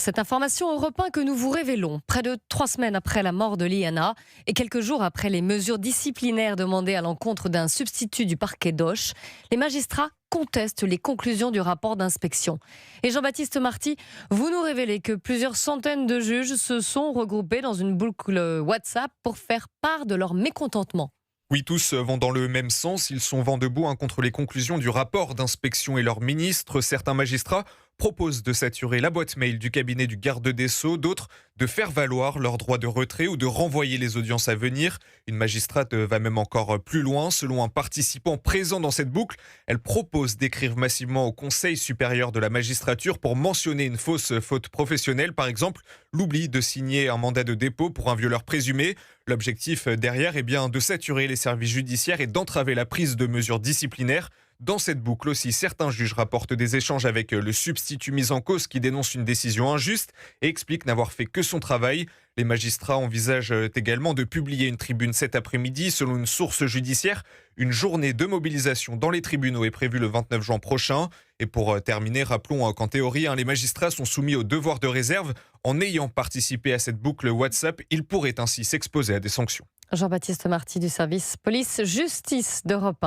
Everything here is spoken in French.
Cette information Europe 1 que nous vous révélons, près de 3 semaines après la mort de Liana et quelques jours après les mesures disciplinaires demandées à l'encontre d'un substitut du parquet d'Auch, les magistrats contestent les conclusions du rapport d'inspection. Et Jean-Baptiste Marty, vous nous révélez que plusieurs centaines de juges se sont regroupés dans une boucle WhatsApp pour faire part de leur mécontentement. Oui, tous vont dans le même sens. Ils sont vent debout contre les conclusions du rapport d'inspection et leurs ministres. Certains magistrats proposent de saturer la boîte mail du cabinet du garde des Sceaux, d'autres de faire valoir leur droit de retrait ou de renvoyer les audiences à venir. Une magistrate va même encore plus loin. Selon un participant présent dans cette boucle, elle propose d'écrire massivement au Conseil supérieur de la magistrature pour mentionner une fausse faute professionnelle, par exemple l'oubli de signer un mandat de dépôt pour un violeur présumé. L'objectif derrière est bien de saturer les services judiciaires et d'entraver la prise de mesures disciplinaires. Dans cette boucle aussi, certains juges rapportent des échanges avec le substitut mis en cause qui dénonce une décision injuste et explique n'avoir fait que son travail. Les magistrats envisagent également de publier une tribune cet après-midi. Selon une source judiciaire, une journée de mobilisation dans les tribunaux est prévue le 29 juin prochain. Et pour terminer, rappelons qu'en théorie, les magistrats sont soumis au devoir de réserve. En ayant participé à cette boucle WhatsApp, ils pourraient ainsi s'exposer à des sanctions. Jean-Baptiste Marty du service police-justice d'Europe 1.